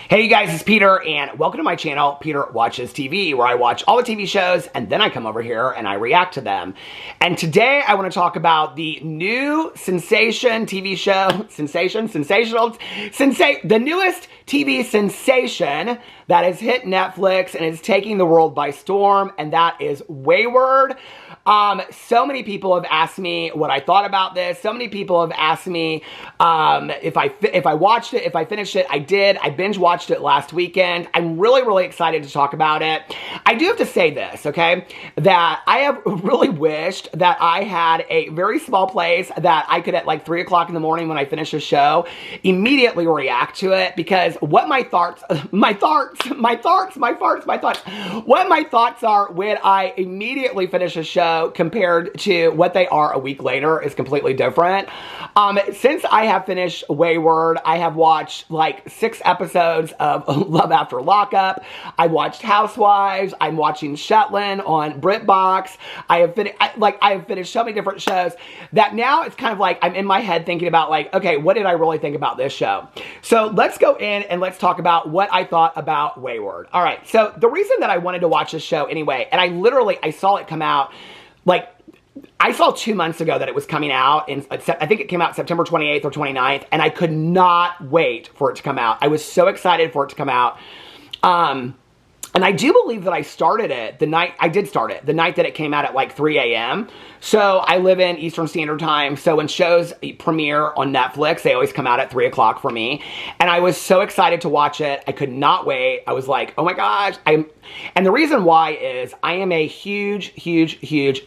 Hey you guys, it's Peter, and welcome to my channel, Peter Watches TV, where I watch all the TV shows, and then I come over here and I react to them. And today I want to talk about the new sensation TV show, the newest TV sensation that has hit Netflix and is taking the world by storm, and that is Wayward. So many people have asked me what I thought about this. So many people have asked me if I watched it, if I finished it. I did. I binge watched it last weekend. I'm really excited to talk about it. I do have to say this, okay, that I have really wished that I had a very small place that I could at like 3 o'clock in the morning when I finish a show immediately react to it, because what my thoughts are when I immediately finish a show compared to what they are a week later is completely different. Since I have finished Wayward, I have watched like 6 episodes of Love After Lockup. I watched Housewives. I'm watching Shetland on BritBox. I have finished so many different shows that now it's kind of like I'm in my head thinking about like, okay, what did I really think about this show? So let's go in and let's talk about what I thought about Wayward. All right, so the reason that I wanted to watch this show anyway, and I saw it come out, like, I saw 2 months ago that it was coming out, and I think it came out September 28th or 29th, and I could not wait for it to come out. I was so excited for it to come out. And I do believe that I started it the night that it came out at like 3 a.m. So I live in Eastern Standard Time. So when shows premiere on Netflix, they always come out at 3 o'clock for me. And I was so excited to watch it. I could not wait. I was like, oh my gosh. And the reason why is I am a huge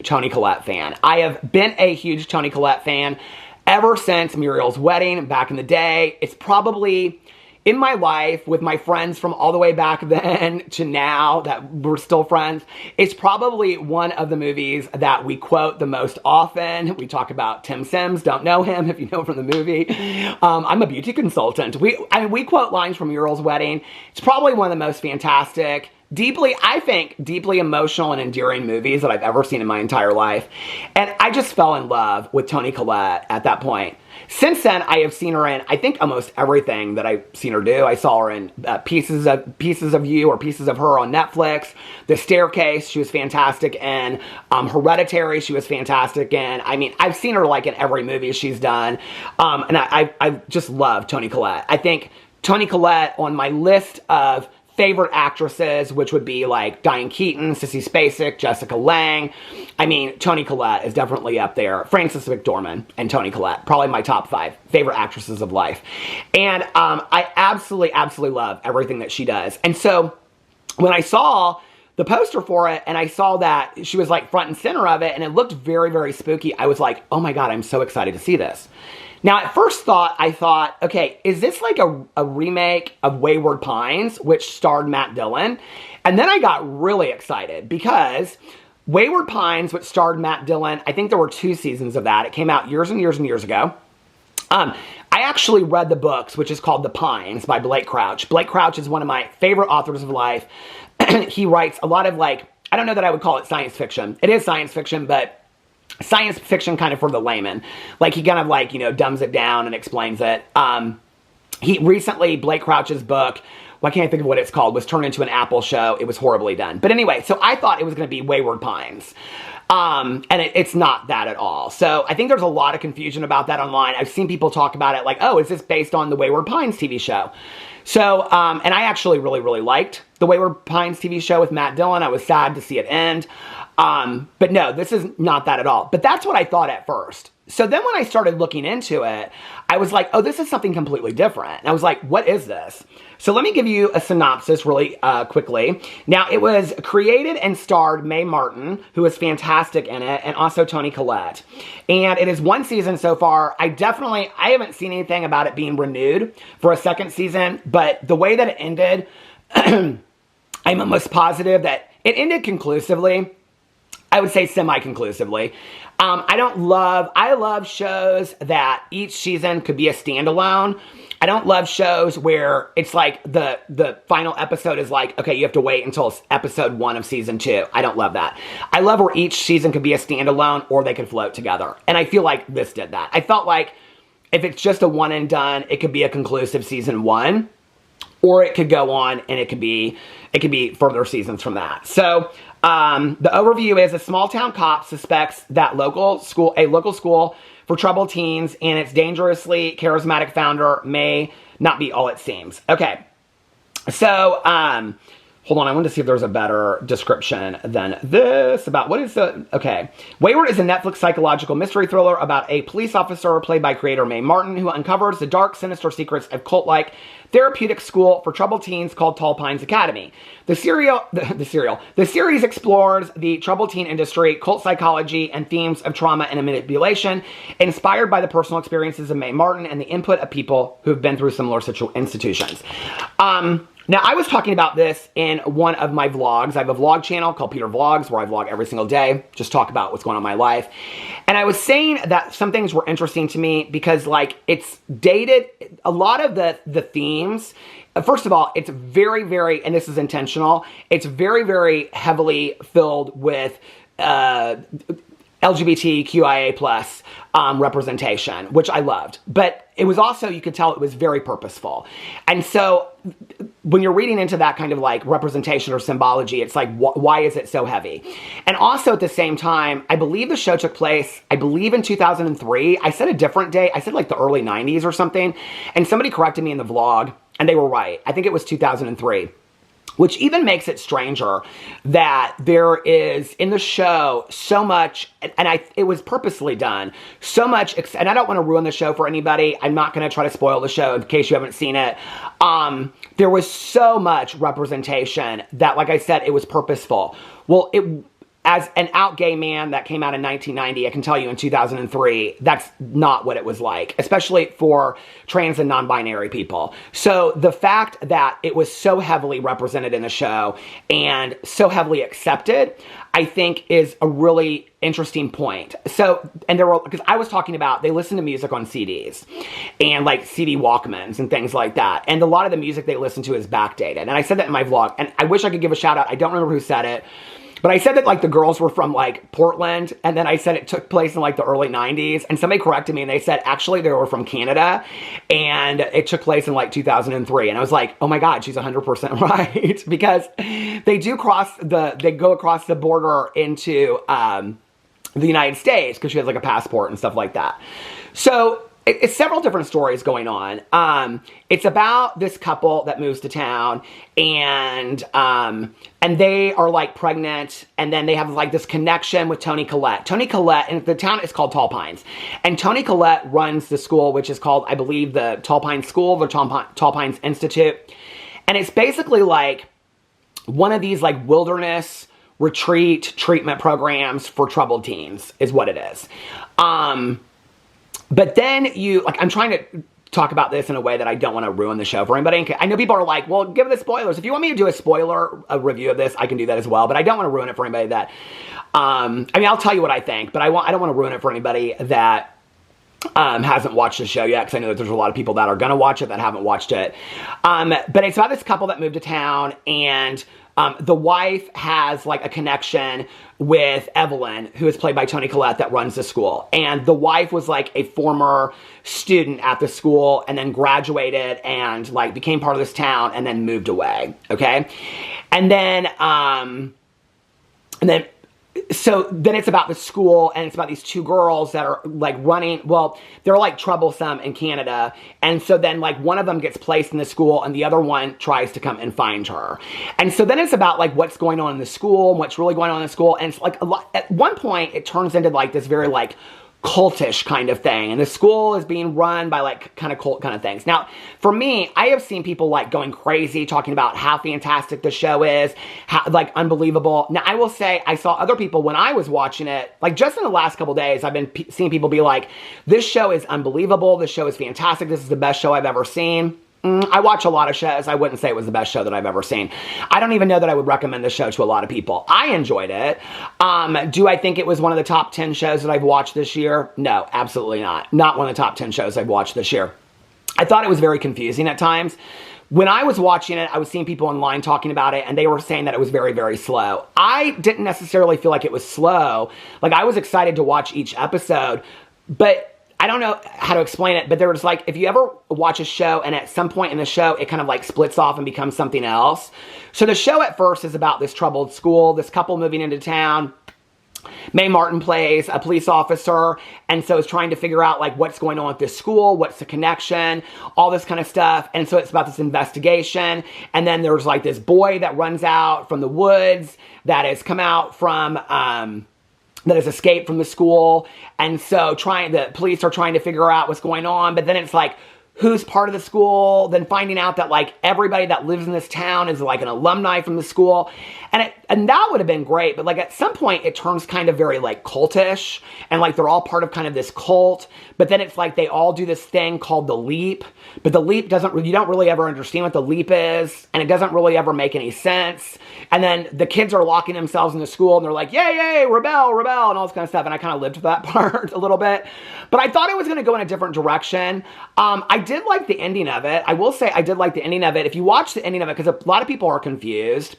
Toni Collette fan. I have been a huge Toni Collette fan ever since Muriel's Wedding back in the day. It's probably, in my life, with my friends from all the way back then to now that we're still friends, it's probably one of the movies that we quote the most often. We talk about Tim Sims, don't know him if you know from the movie. I'm a beauty consultant. We quote lines from Muriel's Wedding. It's probably one of the most fantastic, I think, deeply emotional and endearing movies that I've ever seen in my entire life. And I just fell in love with Toni Collette at that point. Since then, I have seen her in, I think, almost everything that I've seen her do. I saw her in Pieces of You or Pieces of Her on Netflix. The Staircase, she was fantastic in. Hereditary, she was fantastic in. I mean, I've seen her like in every movie she's done. And I just love Toni Collette. I think Toni Collette on my list of favorite actresses, which would be like Diane Keaton, Sissy Spacek, Jessica Lange. I mean, Toni Collette is definitely up there. Frances McDormand and Toni Collette, probably my top 5 favorite actresses of life. And I absolutely love everything that she does. And so when I saw the poster for it and I saw that she was like front and center of it and it looked very spooky, I was like, oh my God, I'm so excited to see this. Now, at first I thought, okay, is this like a remake of Wayward Pines, which starred Matt Dillon? And then I got really excited because Wayward Pines, which starred Matt Dillon, I think there were 2 seasons of that. It came out years and years ago. I actually read the books, which is called The Pines by Blake Crouch. Blake Crouch is one of my favorite authors of life. He writes a lot of, like, I don't know that I would call it science fiction. It is science fiction, but science fiction kind of for the layman. Like, he kind of like, you know, dumbs it down and explains it. Blake Crouch's book, well, I can't think of what it's called, was turned into an Apple show. It was horribly done. But anyway, so I thought it was going to be Wayward Pines. And it's not that at all. So I think there's a lot of confusion about that online. I've seen people talk about it like, oh, is this based on the Wayward Pines TV show? So, and I actually really liked the Wayward Pines TV show with Matt Dillon. I was sad to see it end. But no, this is not that at all. But that's what I thought at first. So then when I started looking into it, I was like, oh, this is something completely different. And I was like, what is this? So let me give you a synopsis really quickly. Now, it was created and starred Mae Martin, who is fantastic in it, and also Toni Collette. And it is 1 season so far. I haven't seen anything about it being renewed for a 2nd season, but the way that it ended, I'm almost positive that it ended conclusively. I would say semi-conclusively. I love shows that each season could be a standalone. I don't love shows where it's like the final episode is like, okay, you have to wait until episode 1 of season 2. I don't love that. I love where each season could be a standalone or they could float together. And I feel like this did that. I felt like if it's just a one and done, it could be a conclusive season 1. or it could go on and it could be further seasons from that. So the overview is a small town cop suspects that a local school for troubled teens and its dangerously charismatic founder may not be all it seems. Okay. So, hold on, I wanted to see if there's a better description than this about what is the... Okay. Wayward is a Netflix psychological mystery thriller about a police officer played by creator Mae Martin who uncovers the dark, sinister secrets of cult-like therapeutic school for troubled teens called Tall Pines Academy. The series explores the troubled teen industry, cult psychology, and themes of trauma and manipulation, inspired by the personal experiences of Mae Martin and the input of people who have been through similar institutions. Now, I was talking about this in one of my vlogs. I have a vlog channel called Peter Vlogs where I vlog every single day, just talk about what's going on in my life. And I was saying that some things were interesting to me because, like, it's dated. A lot of the themes, first of all, it's very, very, and this is intentional, it's very, very heavily filled with LGBTQIA plus representation, which I loved. But it was also, you could tell it was very purposeful. And so when you're reading into that kind of like representation or symbology, it's like, why is it so heavy? And also at the same time, I believe the show took place, I believe in 2003. I said a different date. I said like the early 90s or something. And somebody corrected me in the vlog and they were right. I think it was 2003. Which even makes it stranger that there is in the show so much, and it was purposely done, so much, and I don't want to ruin the show for anybody. I'm not going to try to spoil the show in case you haven't seen it. There was so much representation that, like I said, it was purposeful. Well, as an out gay man that came out in 1990, I can tell you in 2003, that's not what it was like, especially for trans and non-binary people. So the fact that it was so heavily represented in the show and so heavily accepted, I think is a really interesting point. So, and there were, because I was talking about, they listen to music on CDs and like CD Walkmans and things like that. And a lot of the music they listen to is backdated. And I said that in my vlog, and I wish I could give a shout out. I don't remember who said it. But I said that, like, the girls were from, like, Portland, and then I said it took place in, like, the early 90s, and somebody corrected me, and they said, actually, they were from Canada, and it took place in, like, 2003, and I was like, oh my god, she's 100% right, because they do they go across the border into, the United States, because she has, like, a passport and stuff like that. So it's several different stories going on. It's about this couple that moves to town, and they are like pregnant, and then they have like this connection with Toni Collette. Toni Collette, and the town is called Tall Pines, and Toni Collette runs the school, which is called, I believe, the Tall Pines School, the Tall Pines Institute, and it's basically like one of these like wilderness retreat treatment programs for troubled teens, is what it is. But then I'm trying to talk about this in a way that I don't want to ruin the show for anybody. I know people are like, well, give the spoilers. If you want me to do a review of this, I can do that as well. But I don't want to ruin it for anybody that, I mean, I'll tell you what I think, but I don't want to ruin it for anybody that hasn't watched the show yet, because I know that there's a lot of people that are going to watch it that haven't watched it. But it's about this couple that moved to town, and the wife has like a connection with Evelyn, who is played by Toni Collette, that runs the school. And the wife was like a former student at the school and then graduated and like became part of this town and then moved away. Okay. And then so then it's about the school, and it's about these two girls that are like running, well, they're like troublesome in Canada. And so then like one of them gets placed in the school and the other one tries to come and find her. And so then it's about like what's going on in the school and what's really going on in the school. And it's like at one point it turns into like this very like cultish kind of thing, and the school is being run by like kind of cult kind of things. Now, for me, I have seen people like going crazy talking about how fantastic the show is, how like unbelievable. Now, I will say I saw other people when I was watching it, like just in the last couple days, I've been seeing people be like, this show is unbelievable, this show is fantastic, this is the best show I've ever seen. I watch a lot of shows. I wouldn't say it was the best show that I've ever seen. I don't even know that I would recommend this show to a lot of people. I enjoyed it. Do I think it was one of the top 10 shows that I've watched this year? No, absolutely not. Not one of the top 10 shows I've watched this year. I thought it was very confusing at times. When I was watching it, I was seeing people online talking about it, and they were saying that it was very, very slow. I didn't necessarily feel like it was slow. Like, I was excited to watch each episode, but I don't know how to explain it, but there was like, if you ever watch a show and at some point in the show, it kind of like splits off and becomes something else. So the show at first is about this troubled school, this couple moving into town. Mae Martin plays a police officer, and so is trying to figure out like what's going on with this school, what's the connection, all this kind of stuff. And so it's about this investigation. And then there's like this boy that runs out from the woods that has come out from, that has escaped from the school. And so the police are trying to figure out what's going on. But then it's like, who's part of the school, then finding out that like everybody that lives in this town is like an alumni from the school. And that would have been great, but like at some point it turns kind of very like cultish, and like they're all part of kind of this cult, but then it's like they all do this thing called the leap, but the leap you don't really ever understand what the leap is, and it doesn't really ever make any sense. And then the kids are locking themselves in the school and they're like, yay, yay, rebel, rebel, and all this kind of stuff. And I kind of lived with that part a little bit, but I thought it was going to go in a different direction. I did like the ending of it. I will say I did like the ending of it. If you watch the ending of it, because a lot of people are confused,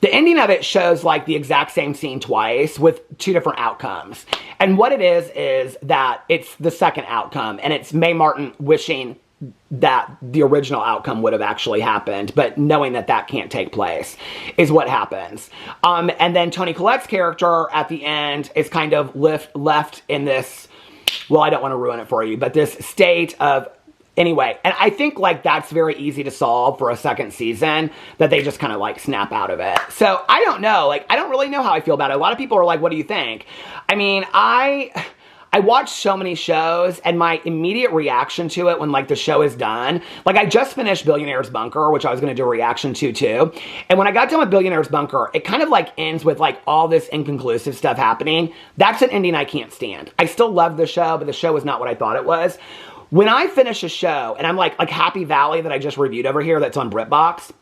the ending of it shows like the exact same scene twice with two different outcomes. And what it is that it's the second outcome, and it's Mae Martin wishing that the original outcome would have actually happened, but knowing that that can't take place is what happens. And then Toni Collette's character at the end is kind of left in this, well, I don't want to ruin it for you, but this state of, anyway, and I think like that's very easy to solve for a second season, that they just kind of like snap out of it. So I don't know, like I don't really know how I feel about it. A lot of people are like, what do you think? I mean, I watch so many shows, and my immediate reaction to it when like the show is done, like I just finished Billionaire's Bunker, which I was going to do a reaction to too. And when I got done with Billionaire's Bunker, it kind of like ends with like all this inconclusive stuff happening. That's an ending I can't stand. I still love the show, but the show was not what I thought it was. When I finish a show, and I'm like Happy Valley that I just reviewed over here that's on BritBox,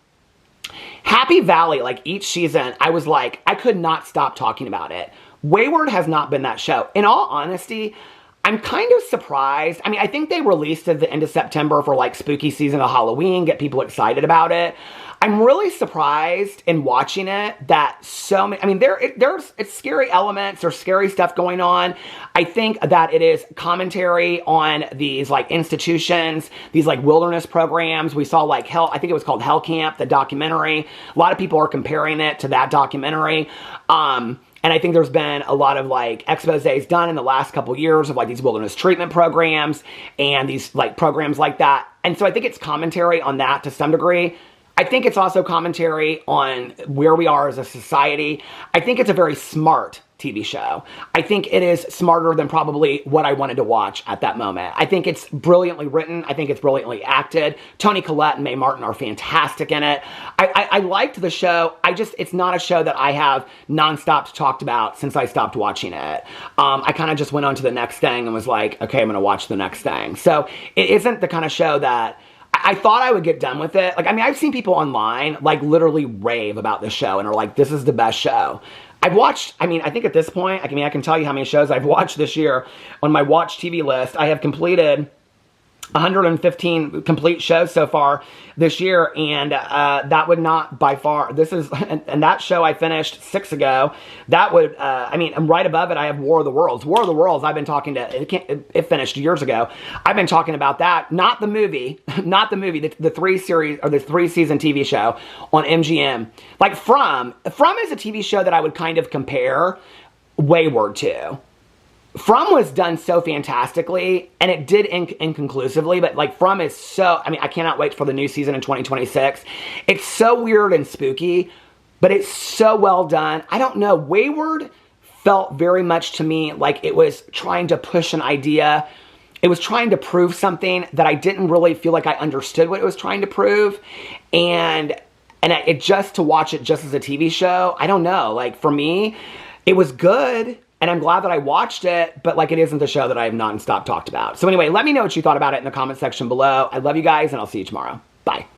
Happy Valley, like each season, I was like, I could not stop talking about it. Wayward has not been that show. In all honesty, I'm kind of surprised. I mean, I think they released it at the end of September for like spooky season of Halloween, get people excited about it. I'm really surprised in watching it that so many, I mean, it's scary elements, there's scary stuff going on. I think that it is commentary on these like institutions, these like wilderness programs. We saw like I think it was called Hell Camp, the documentary. A lot of people are comparing it to that documentary. And I think there's been a lot of like exposés done in the last couple years of like these wilderness treatment programs and these like programs like that. And so I think it's commentary on that to some degree. I think it's also commentary on where we are as a society. I think it's a very smart TV show. I think it is smarter than probably what I wanted to watch at that moment. I think it's brilliantly written. I think it's brilliantly acted. Toni Collette and Mae Martin are fantastic in it. I liked the show. It's not a show that I have nonstop talked about since I stopped watching it. I kind of just went on to the next thing and was like, okay, I'm going to watch the next thing. So it isn't the kind of show that I thought I would get done with it. Like, I mean, I've seen people online, like, literally rave about this show and are like, this is the best show. I've watched, I mean, I think at this point, I can tell you how many shows I've watched this year. On my watch TV list, I have completed 115 complete shows so far this year, and that would not by far, and that show I finished 6 ago, that would, I mean, right above it, I have War of the Worlds. War of the Worlds, I've been talking to, it finished years ago. I've been talking about that, not the movie, the 3-series, or the 3-season TV show on MGM. Like From is a TV show that I would kind of compare Wayward to. From was done so fantastically, and it did inconclusively, but like From is so, I mean, I cannot wait for the new season in 2026. It's so weird and spooky, but it's so well done. I don't know, Wayward felt very much to me like it was trying to push an idea. It was trying to prove something that I didn't really feel like I understood what it was trying to prove. And it just, to watch it just as a TV show, I don't know, like for me, it was good. And I'm glad that I watched it, but like it isn't the show that I have non-stop talked about. So anyway, let me know what you thought about it in the comment section below. I love you guys, and I'll see you tomorrow. Bye.